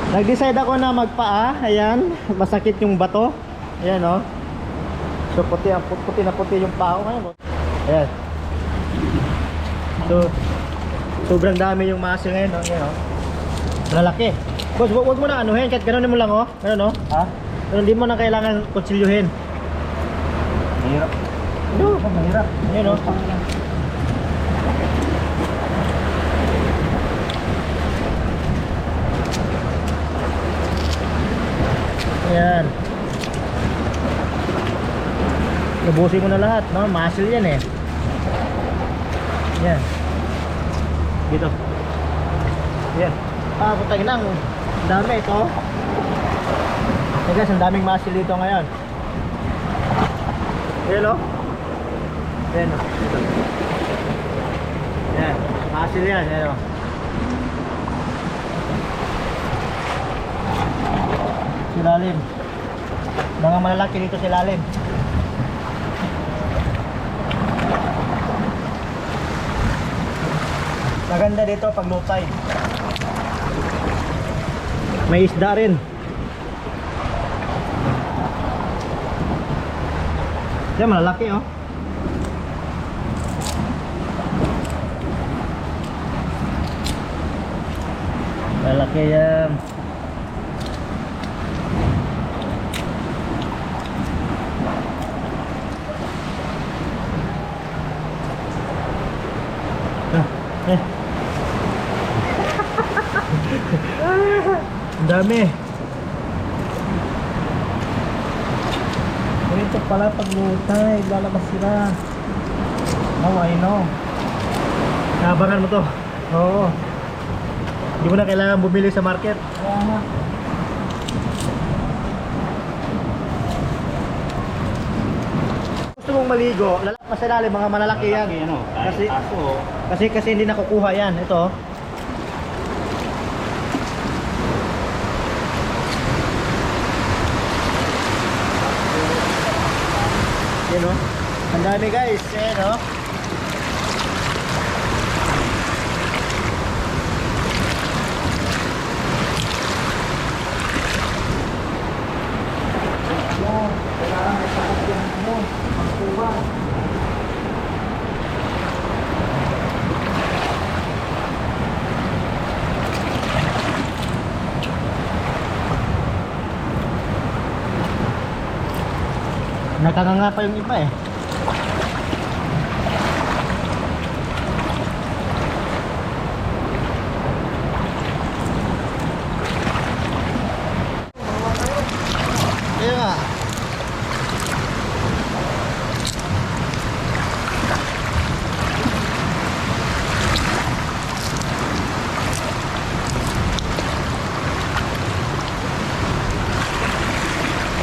Nag-decide ako na magpaa. Ayan, masakit yung bato. Ayan oh. So puti na puti yung paa ko ngayon. Ayan. So sobrang dami yung muscle ngayon oh. Ayan oh. Lalaki. Boss, wag mo na anuhin, kahit gano'n mo lang oh. Gano'n oh. Ha? Pero hindi mo na kailangan kutsilyuhin. Mahirap. No, mahirap. Ayan oh. Ayan. Ubusin mo na lahat, no? Muscle yan eh. Ayan. Dito. Ayan. Ah, putang ina, ang dami ito. Hey guys, ang daming muscle dito ngayon. Ayan o. Ayan o. Ayan. Muscle yan. Ayan o. Silalim. Mga malalaki dito silalim. Maganda dito pag low tide. May isda rin. Yan, malalaki oh. Malalaki yan. Ang dami. Ganito pala pag lutay, lalabas sila. Oh, I know. Naabangan mo to. Oo. Hindi mo na kailangan bumili sa market. Gusto mong maligo, lalabas sa ilalim, mga malalaki yan. Ano, Kasi hindi nakukuha yan. Ito. Yan o. Ang dami guys. Yan o. Kailangan may sakot yan mo. Magkuha. Nakanganga pa yung iba eh. Kaya nga.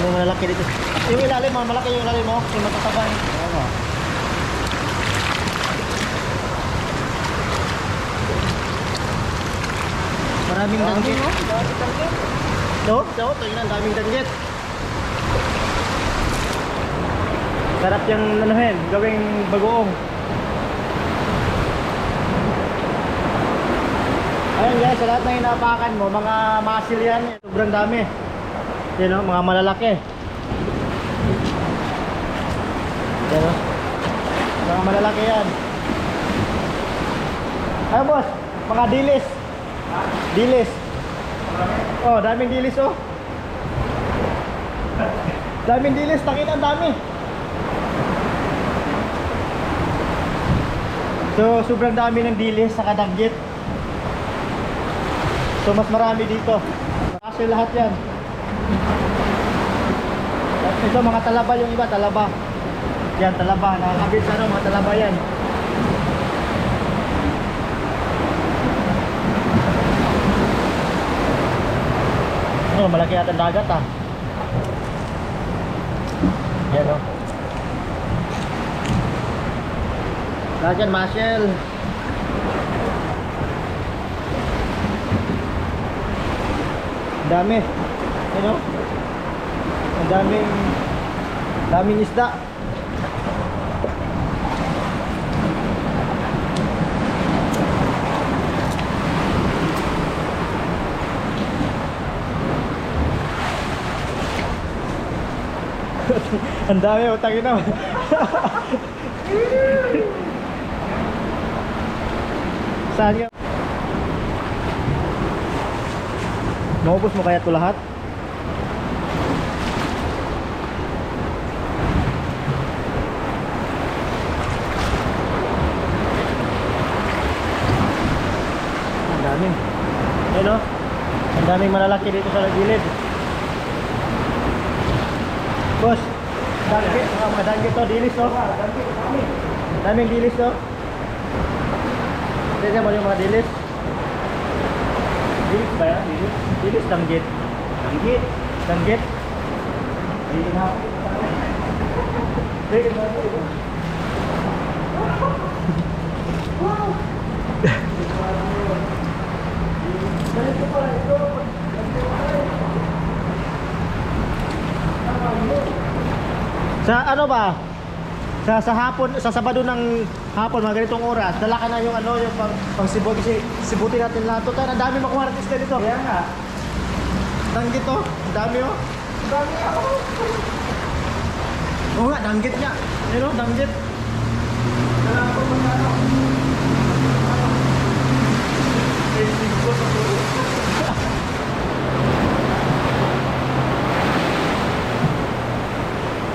Yung malalaki dito. Yung ilalim mo, malaki yung ilalim mo. Yung matataban. Oo. Maraming danggit. No? So, tingnan, daming danggit. Sarap yung anuhin, gawing bagoong. Ayun guys, sa lahat na hinapakan mo, mga muscle yan. Sobrang dami. Yan o, mga malalaki. Yan o. Mga malalaki yan. Ay boss, mga dilis. Dilis. Oh, daming dilis oh. Daming dilis, takit ang dami. So, sobrang dami ng dilis sa kadanggit. So, mas marami dito. Kasi lahat yan. Ito, mga talaba yung iba, talaba. Yan, talaba. Nakakabit sa ano, mga talaba yan. Oh, malaki yata ang dagat ah. Yan o. Lahat yan, Marshall. Dami. Yan o. Ang daming isda. Ang dami, utangin na. Saan ka? Maubos mo kaya ito lahat? Ang dami. Ayun o. Ang daming malalaki dito sa gilid. Boss, danggit. Mga danggit to, dilis to. Daming dilis to. Tignan mo yung mga dilis. Dilis ba yan? Dilis? Dilis, danggit. Danggit? Danggit? Dilis na ako. Dilis na ako. Sa ano ba? Sa hapon, sa Sabado ng hapon, mga ganitong oras, dala ka na yung ano, yung pang sibot kasi sibutin natin lahat. Total, ang dami makuha ng isda dito. Kaya nga. Danggit to, ang dami oh. Ang dami ako. Oo nga, danggit nga. Yun oh, danggit. Dala ako mga ano.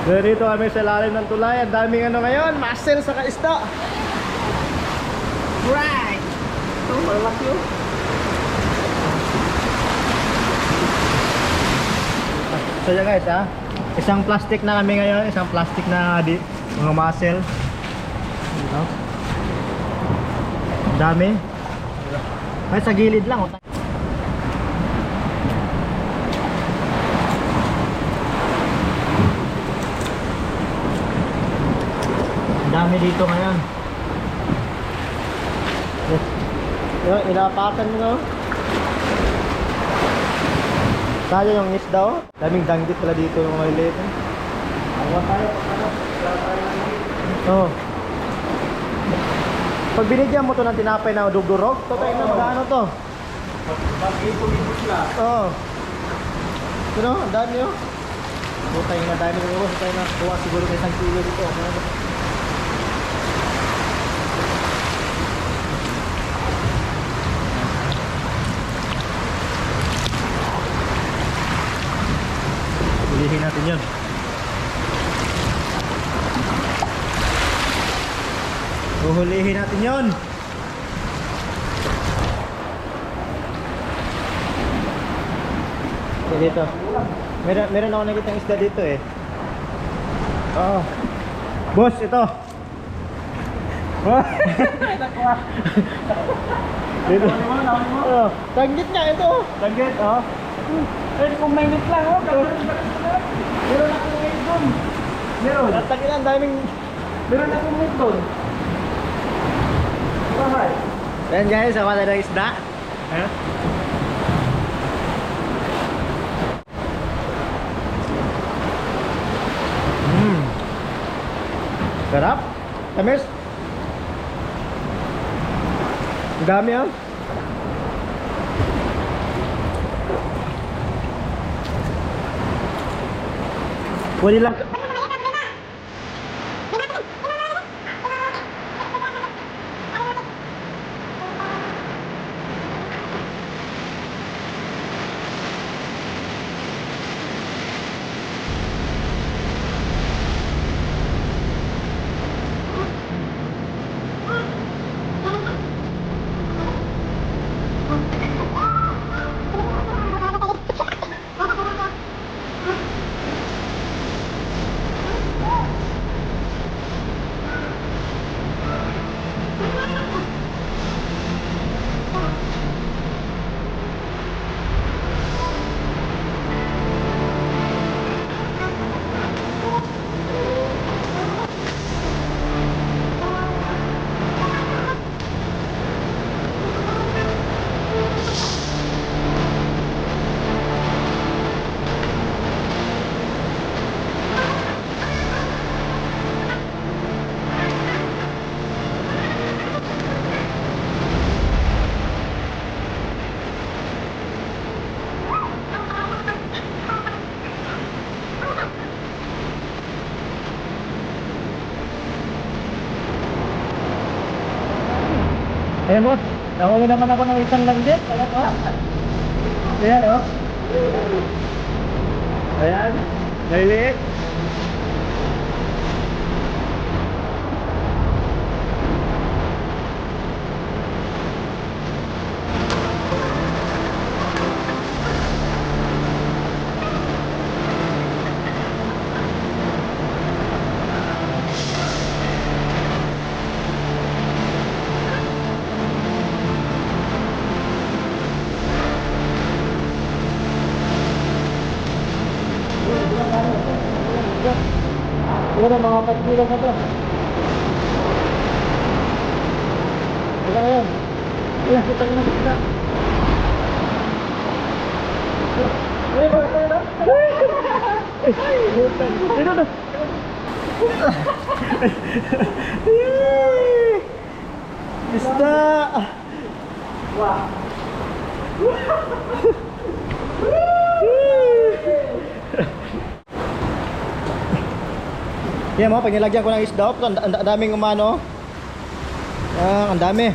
Dito kami sa lalim ng tulay. Ang daming ano ngayon, mussel sa kaisda. Right. Ito, malaki oh. So yun guys ha, isang plastic na kami ngayon, isang plastic na mga mussel. Ito. Ang dami. Ay sa gilid lang oh. Dami dito ngayon. Yes. Yun, inapakan mo no? Sayang yung isda oh. Daming danggit pala dito ng mga liit eh. Awa tayo, oh. Pag binigyan mo to ng tinapay na dugdurog, to tayo na magano to. Pag-ipon-ipon sila. Oo. Ano, ang dami oh. Butay na dami ng uwas. Tayo na kuha siguro ng 1 kilo dito. Hulihin natin yun. Huhulihin natin yun. Dito. Meron ako nakita ng isda dito eh. Oo. Boss, ito. Dito. Oh, tanggit nga ito. Tanggit, oh. Eh, kung mainit lang, oh. Meron akong ngayong doon. Meron. Tatagin ang daming... Meron akong meat doon. Bahay. Ayan guys, ako na ng isda. Ayan. Sarap. Tamis. Ang dami oh. Pwede lang. Ayan boss, nahuli naman ako ng isang langdit. Ayan o. Ayan o. Ayan, naliliit. Siguro mga 5 kilo na to. Ito na yun. Ayan, kita ko na kita. Ay, ito na. Ito na. Isda! Wow! Yan mo, pag nilagyan ko ng isda, ang daming umano. Ang dami.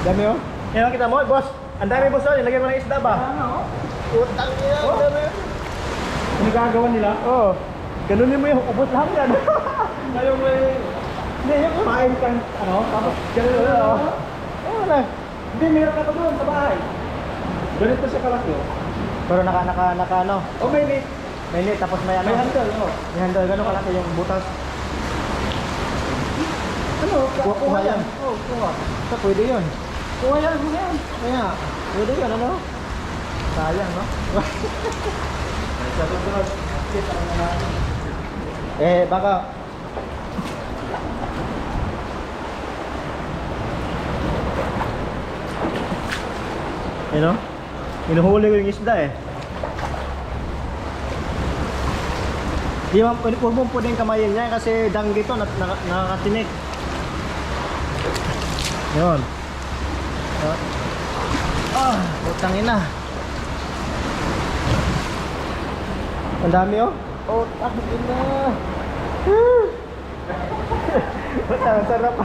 Dami oh. Yan kita mo, boss. Ang dami boss oh, nilagyan ko ng isda ba? Ano? Utang niya, ang dami. Ano gagawa nila? Oo. Ganunin mo yung ubos lang yan. Ngayon may... Hindi, yung Kumain kang ano? Tapos ganun na oh. Oo na. Hindi, meron ka pa doon sa bahay. Ganito siya kalaki oh. Pero naka ano. Oh, may meat. May net, tapos may ano. May handle oh. May handle, gano'n kalaki yung butas. Ano? Kuha yan. Oh, kuha. So, pwede yun. Kuha yan, kuha yan. Kaya, pwede yun ano? Sayang no? Sa susunod, kita na natin. Baka you know? Hinuhuli ko yung isda eh. Di mo, huwag mo pwedeng kamayin niya kasi danggi to, nakakatinik. Yun. Putang ina. Ang dami oh. Oh, takot ina. Ang sarap.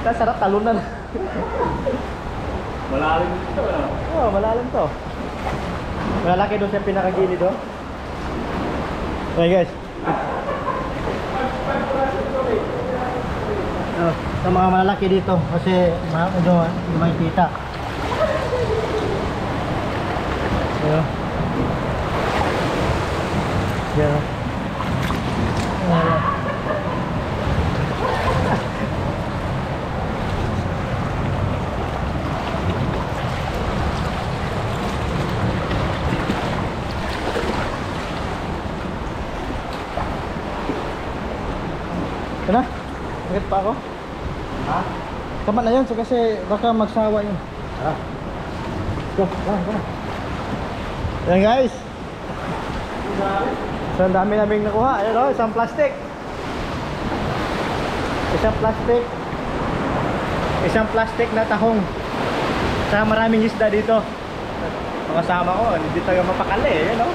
Ang sarap talunan. Malalim ito ano? Oh, malalim to. Malalaki doon sa pinakagilid oh. Okay guys. Sa mga malalaki dito kasi medyo hindi makikita. Ayan. Ayan. Ayan. Ito na? Bakit pa ako? Ha? Tama na yun, so kasi baka magsawa yun. Go, go. Ayan guys. So ang dami naming nakuha. Ayan o, isang plastic. Isang plastic na tahong. Sa maraming isda dito. Mga sama ko, hindi tayo mapakali. Ayan o.